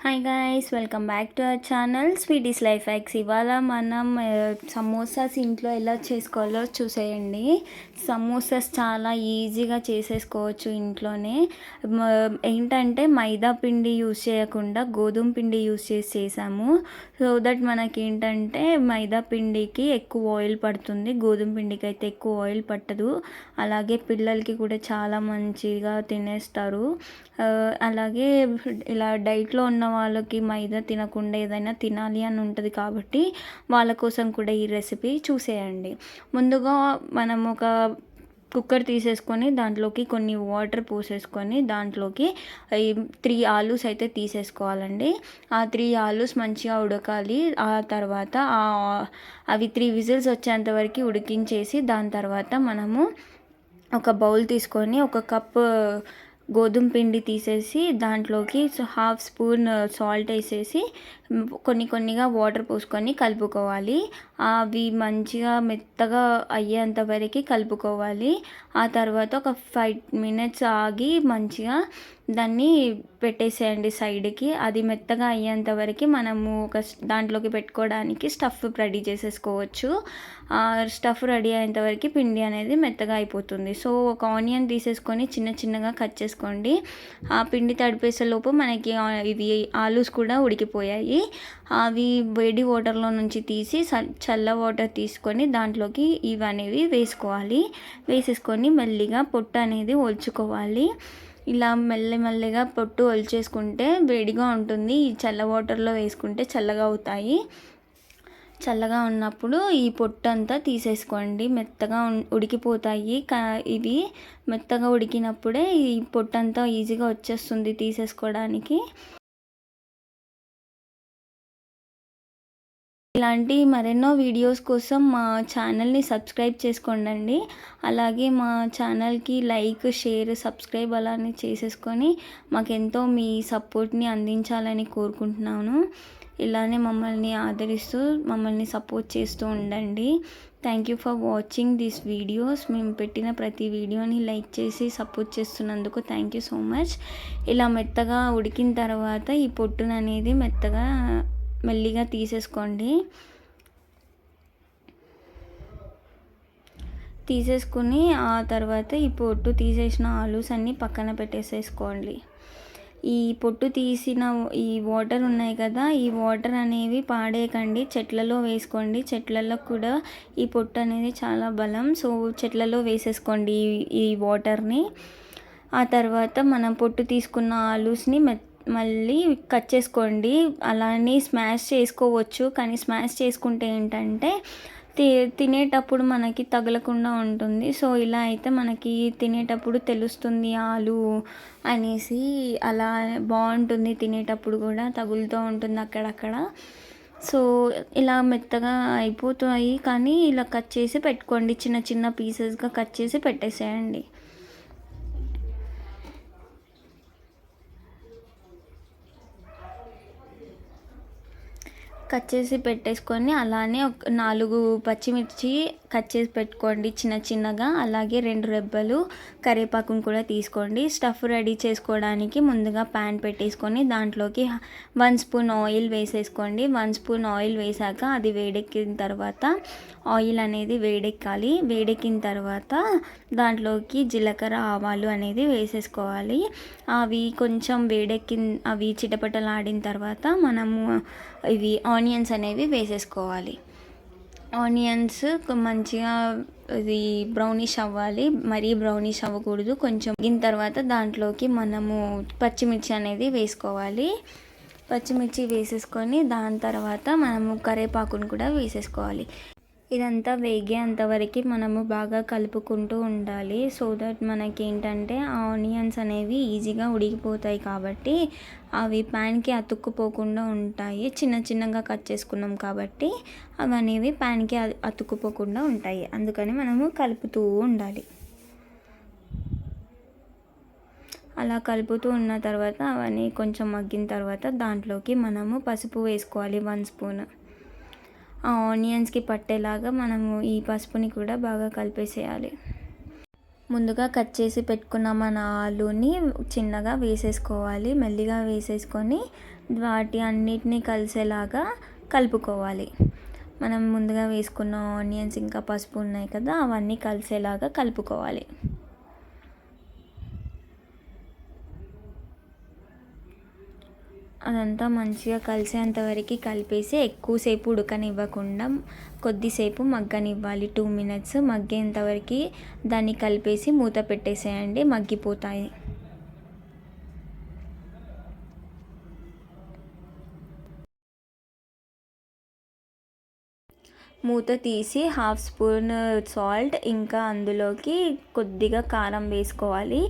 Hi guys, welcome back to our channel sweeties life hacks. ఇవాళ మనం samosas ఇంట్లో ఎలా చేసుకోవాలో చూసేయండి. సమోసాస్ చాలా ఈజీగా చేసేసుకోవచ్చు ఇంట్లోనే. ఏంటంటే మైదా పిండి యూస్ చేయకుండా గోధుమ పిండి యూస్ చేసాము. సో దట్ మనకి ఏంటంటే మైదా పిండికి ఎక్కువ ఆయిల్ పడుతుంది, గోధుమ పిండికి అయితే ఎక్కువ ఆయిల్ పట్టదు. అలాగే పిల్లలకి కూడా చాలా మంచిగా తినేస్తారు. అలాగే ఇలా డైట్లో ఉన్న వాళ్ళకి మైదా తినకుండా ఏదైనా తినాలి అని ఉంటుంది కాబట్టి వాళ్ళ కోసం కూడా ఈ రెసిపీ చూసేయండి. ముందుగా మనం ఒక కుక్కర్ తీసేసుకొని దాంట్లోకి కొన్ని వాటర్ పోసేసుకొని దాంట్లోకి 3 ఆలూస్ అయితే తీసేసుకోవాలండి. ఆ 3 ఆలూస్ మంచిగా ఉడకాలి. ఆ తర్వాత అవి 3 విజిల్స్ వచ్చేంత వరకు ఉడికించేసి దాని తర్వాత మనము ఒక బౌల్ తీసుకొని ఒక కప్పు గోధుమ పిండి తీసేసి దాంట్లోకి హాఫ్ స్పూన్ సాల్ట్ వేసేసి కొన్నిగా వాటర్ పోసుకొని కలుపుకోవాలి. అవి మంచిగా మెత్తగా అయ్యేంత వరకు కలుపుకోవాలి. ఆ తర్వాత ఒక 5 మినిట్స్ ఆగి మంచిగా దాన్ని పెట్టేసేయండి సైడ్కి. అది మెత్తగా అయ్యేంత వరకు మనము ఒక దాంట్లోకి పెట్టుకోవడానికి స్టఫ్ రెడీ చేసేసుకోవచ్చు. స్టఫ్ రెడీ అయ్యేంత వరకు పిండి అనేది మెత్తగా అయిపోతుంది. సో ఒక ఆనియన్ తీసేసుకొని చిన్నగా కట్ చేసుకోండి. ఆ పిండి తడిపేసేలోపు మనకి ఇవి ఆలూస్ కూడా ఉడికిపోయాయి. అవి వేడి వాటర్లో నుంచి తీసి చల్ల వాటర్ తీసుకొని దాంట్లోకి ఇవనేవి వేసుకోవాలి. వేసేసుకొని మెల్లిగా పొట్టు అనేది ఒలుచుకోవాలి. ఇలా మెల్లగా పొట్టు ఒలిచేసుకుంటే వేడిగా ఉంటుంది. ఈ చల్ల వాటర్లో వేసుకుంటే చల్లగా అవుతాయి. చల్లగా ఉన్నప్పుడు ఈ పొట్టు అంతా తీసేసుకోండి. మెత్తగా ఉడికిపోతాయి. ఇవి మెత్తగా ఉడికినప్పుడే ఈ పొట్టు అంతా ఈజీగా వచ్చేస్తుంది తీసేసుకోవడానికి. ఇలాంటి మరెన్నో వీడియోస్ కోసం మా ఛానల్ని సబ్స్క్రైబ్ చేసుకోండి. అలాగే మా ఛానల్కి లైక్, షేర్, సబ్స్క్రైబ్ అలానే చేసేసుకొని మాకెంతో మీ సపోర్ట్ని అందించాలని కోరుకుంటున్నాను. ఇలానే మమ్మల్ని ఆదరిస్తూ మమ్మల్ని సపోర్ట్ చేస్తూ ఉండండి. Thank you for watching this videos. మేము పెట్టిన ప్రతి వీడియోని లైక్ చేసి సపోర్ట్ చేస్తున్నందుకు థ్యాంక్ యూ సో మచ్. ఇలా మెత్తగా ఉడికిన తర్వాత ఈ పొట్టును అనేది మెల్లిగా తీసేసుకోండి. తీసేసుకుని ఆ తర్వాత ఈ పొట్టు తీసేసిన ఆలూస్ అన్నీ పక్కన పెట్టేసేసుకోండి. ఈ పొట్టు తీసిన ఈ వాటర్ ఉన్నాయి కదా, ఈ వాటర్ అనేవి పాడేయకండి, చెట్లలో వేసుకోండి. చెట్లలో కూడా ఈ పొట్టు అనేది చాలా బలం. సో చెట్లలో వేసేసుకోండి ఈ వాటర్ని. ఆ తర్వాత మనం పొట్టు తీసుకున్న ఆలూస్ని మళ్ళీ కట్ చేసుకోండి. అలానే స్మాష్ చేసుకోవచ్చు, కానీ స్మాష్ చేసుకుంటే ఏంటంటే తినేటప్పుడు మనకి తగలకుండా ఉంటుంది. సో ఇలా అయితే మనకి తినేటప్పుడు తెలుస్తుంది ఆలు అనేసి. అలా బాగుంటుంది, తినేటప్పుడు కూడా తగులుతూ ఉంటుంది అక్కడక్కడ. సో ఇలా మెత్తగా అయిపోతాయి, కానీ ఇలా కట్ చేసి పెట్టుకోండి. చిన్న పీసెస్గా కట్ చేసి పెట్టేసేయండి. కట్ చేసి పెట్టేసుకొని అలానే ఒక 4 పచ్చిమిర్చి కట్ చేసి పెట్టుకోండి చిన్నగా. అలాగే 2 రెబ్బలు కరివేపాకును కూడా తీసుకోండి. స్టఫ్ రెడీ చేసుకోవడానికి ముందుగా ప్యాన్ పెట్టేసుకొని దాంట్లోకి 1 స్పూన్ ఆయిల్ వేసేసుకోండి. 1 స్పూన్ ఆయిల్ వేసాక అది వేడెక్కిన తర్వాత ఆయిల్ అనేది వేడెక్కాలి. వేడెక్కిన తర్వాత దాంట్లోకి జీలకర్ర, ఆవాలు అనేది వేసేసుకోవాలి. అవి కొంచెం అవి చిటపటలాడిన తర్వాత మనము ఇవి ఆనియన్స్ అనేవి వేసేసుకోవాలి. ఆనియన్స్ మంచిగా ఇది బ్రౌనిష్ అవ్వాలి, మరీ బ్రౌనిష్ అవ్వకూడదు. కొంచెం వేగిన తర్వాత దాంట్లోకి మనము పచ్చిమిర్చి అనేది వేసుకోవాలి. పచ్చిమిర్చి వేసేసుకొని దాని తర్వాత మనము కరివేపాకును కూడా వేసేసుకోవాలి. ఇదంతా వేగేంతవరకు మనము బాగా కలుపుకుంటూ ఉండాలి. సో దట్ మనకి ఏంటంటే ఆనియన్స్ అనేవి ఈజీగా ఉడికిపోతాయి కాబట్టి అవి ప్యాన్కి అతుక్కుపోకుండా ఉంటాయి. చిన్నగా కట్ చేసుకున్నాం కాబట్టి అవి అనేవి ప్యాన్కి అతుక్కుపోకుండా ఉంటాయి. అందుకని మనము కలుపుతూ ఉండాలి. అలా కలుపుతూ ఉన్న తర్వాత అవన్నీ కొంచెం మగ్గిన తర్వాత దాంట్లోకి మనము పసుపు వేసుకోవాలి 1 స్పూన్. ఆనియన్స్కి పట్టేలాగా మనము ఈ పసుపుని కూడా బాగా కలిపేసేయాలి. ముందుగా కట్ చేసి పెట్టుకున్న మన ఆలుని చిన్నగా వేసేసుకోవాలి. మెల్లిగా వేసేసుకొని వాటి అన్నిటినీ కలిసేలాగా కలుపుకోవాలి. మనం ముందుగా వేసుకున్న ఆనియన్స్ ఇంకా పసుపు ఉన్నాయి కదా, అవన్నీ కలిసేలాగా కలుపుకోవాలి. అదంతా మంచిగా కలిసేంతవరకు కలిపేసి ఎక్కువసేపు ఉడకనివ్వకుండా కొద్దిసేపు మగ్గనివ్వాలి. 2 మినిట్స్ మగ్గేంతవరకు దాన్ని కలిపేసి మూత పెట్టేసేయండి, మగ్గిపోతాయి. మూత తీసి 1/2 స్పూన్ సాల్ట్, ఇంకా అందులోకి కొద్దిగా కారం వేసుకోవాలి.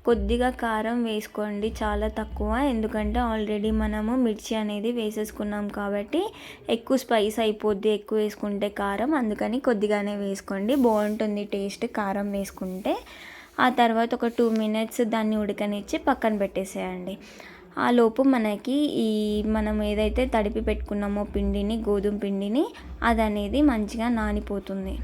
కొద్దిగా కారం వేసుకోండి, చాలా తక్కువ, ఎందుకంటే ఆల్రెడీ మనము మిర్చి అనేది వేసేసుకున్నాం కాబట్టి ఎక్కువ స్పైస్ అయిపోద్ది ఎక్కువ వేసుకుంటే కారం, అందుకని కొద్దిగానే వేసుకోండి, బాగుంటుంది టేస్ట్ కారం వేసుకుంటే. ఆ తర్వాత ఒక 2 మినిట్స్ దాన్ని ఉడకనిచ్చి పక్కన పెట్టేసేయండి. ఆ లోపు మనకి మనం ఏదైతే తడిపి పెట్టుకున్నామో పిండిని, గోధుమ పిండిని, అది అనేది మంచిగా నానిపోతుంది.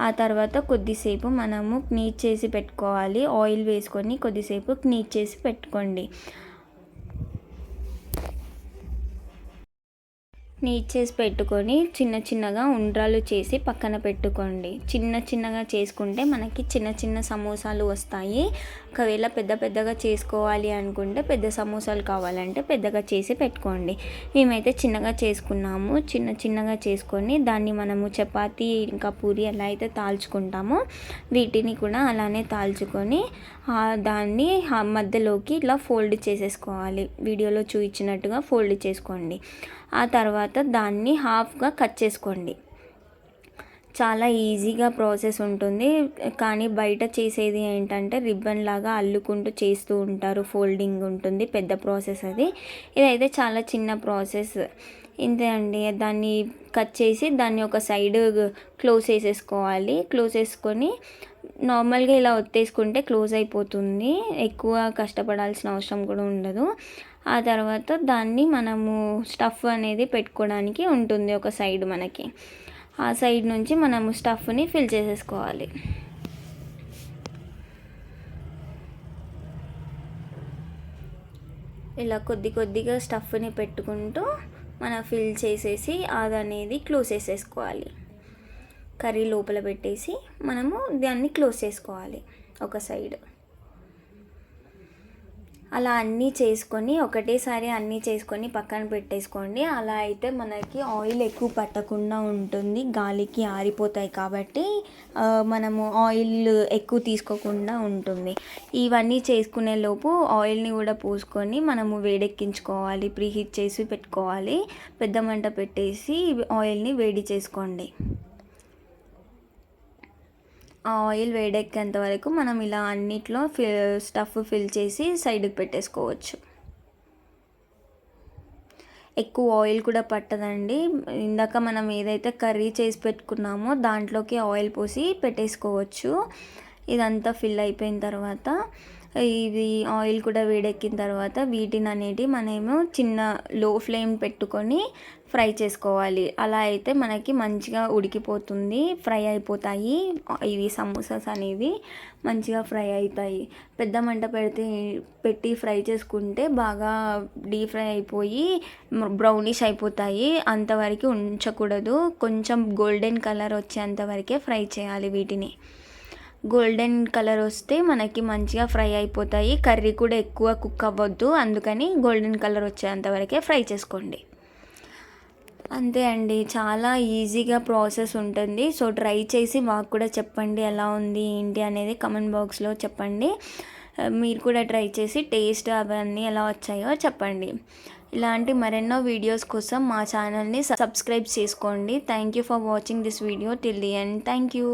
ఆ తర్వాత కొద్దిసేపు మనము నీట్ చేసి పెట్టుకోవాలి. ఆయిల్ వేసుకొని కొద్దిసేపు నీట్ చేసి పెట్టుకోండి. నీట్ చేసి పెట్టుకొని చిన్న చిన్నగా ఉండ్రాలు చేసి పక్కన పెట్టుకోండి. చిన్న చిన్నగా చేసుకుంటే మనకి చిన్న చిన్న సమోసాలు వస్తాయి. ఒకవేళ పెద్ద పెద్దగా చేసుకోవాలి అనుకుంటే పెద్ద సమోసాలు కావాలంటే పెద్దగా చేసి పెట్టుకోండి. మేమైతే చిన్నగా చేసుకున్నాము. చిన్న చిన్నగా చేసుకొని దాన్ని మనము చపాతీ ఇంకా పూరి ఎలా అయితే తాల్చుకుంటామో వీటిని కూడా అలానే తాల్చుకొని దాన్ని మధ్యలోకి ఇలా ఫోల్డ్ చేసేసుకోవాలి. వీడియోలో చూపించినట్టుగా ఫోల్డ్ చేసుకోండి. ఆ తర్వాత దాన్ని హాఫ్గా కట్ చేసుకోండి. చాలా ఈజీగా ప్రాసెస్ ఉంటుంది, కానీ బయట చేసేది ఏంటంటే రిబ్బన్ లాగా అల్లుకుంటూ చేస్తూ ఉంటారు, ఫోల్డింగ్ ఉంటుంది, పెద్ద ప్రాసెస్ అది. ఇదైతే చాలా చిన్న ప్రాసెస్, ఇంతే అండి. దాన్ని కట్ చేసి దాన్ని ఒక సైడ్ క్లోజ్ చేసేసుకోవాలి. క్లోజ్ చేసుకొని నార్మల్గా ఇలా ఒత్తేసుకుంటే క్లోజ్ అయిపోతుంది, ఎక్కువ కష్టపడాల్సిన అవసరం కూడా ఉండదు. ఆ తర్వాత దాన్ని మనము స్టఫ్ అనేది పెట్టుకోవడానికి ఉంటుంది ఒక సైడ్ మనకి. ఆ సైడ్ నుంచి మనము స్టఫ్ని ఫిల్ చేసేసుకోవాలి. ఇలా కొద్ది కొద్దిగా స్టఫ్ని పెట్టుకుంటూ మనం ఫిల్ చేసేసి అది అనేది క్లోజ్ చేసేసుకోవాలి. కర్రీ లోపల పెట్టేసి మనము దాన్ని క్లోజ్ చేసుకోవాలి ఒక సైడ్. అలా అన్నీ చేసుకొని ఒకటేసారి అన్నీ చేసుకొని పక్కన పెట్టేసుకోండి. అలా అయితే మనకి ఆయిల్ ఎక్కువ పట్టకుండా ఉంటుంది, గాలికి ఆరిపోతాయి కాబట్టి మనము ఆయిల్ ఎక్కువ తీసుకోకుండా ఉంటుంది. ఇవన్నీ చేసుకునే లోపు ఆయిల్ని కూడా పోసుకొని మనము వేడెక్కించుకోవాలి, ప్రీహీట్ చేసి పెట్టుకోవాలి. పెద్ద మంట పెట్టేసి ఆయిల్ని వేడి చేసుకోండి. ఆ ఆయిల్ వేడెక్కేంత వరకు మనం ఇలా అన్నిట్లో స్టఫ్ ఫిల్ చేసి సైడ్కి పెట్టేసుకోవచ్చు. ఎక్కువ ఆయిల్ కూడా పట్టదండి. ఇందాక మనం ఏదైతే కర్రీ చేసి పెట్టుకున్నామో దాంట్లోకి ఆయిల్ పోసి పెట్టేసుకోవచ్చు. ఇదంతా ఫిల్ అయిపోయిన తర్వాత ఇది ఆయిల్ కూడా వేడెక్కిన తర్వాత వీటిని అనేటి మనము చిన్న లో ఫ్లేమ్ పెట్టుకొని ఫ్రై చేసుకోవాలి. అలా అయితే మనకి మంచిగా ఉడికిపోతుంది, ఫ్రై అయిపోతాయి. ఇవి సమోసాస్ అనేవి మంచిగా ఫ్రై అవుతాయి. పెద్ద మంట పెట్టి ఫ్రై చేసుకుంటే బాగా డీప్ ఫ్రై అయిపోయి బ్రౌనిష్ అయిపోతాయి. అంతవరకు ఉంచకూడదు, కొంచెం గోల్డెన్ కలర్ వచ్చేంతవరకే ఫ్రై చేయాలి వీటిని. గోల్డెన్ కలర్ వస్తే మనకి మంచిగా ఫ్రై అయిపోతాయి. కర్రీ కూడా ఎక్కువ కుక్ అవ్వద్దు, అందుకని గోల్డెన్ కలర్ వచ్చేంతవరకే ఫ్రై చేసుకోండి. అంతే అండి, చాలా ఈజీగా ప్రాసెస్ ఉంటుంది. సో ట్రై చేసి మాకు కూడా చెప్పండి ఎలా ఉంది ఏంటి అనేది కమెంట్ బాక్స్లో చెప్పండి. మీరు కూడా ట్రై చేసి టేస్ట్ అవన్నీ ఎలా వచ్చాయో చెప్పండి. ఇలాంటి మరెన్నో వీడియోస్ కోసం మా ఛానల్ని సబ్స్క్రైబ్ చేసుకోండి. Thank you for watching this video till the end. Thank you.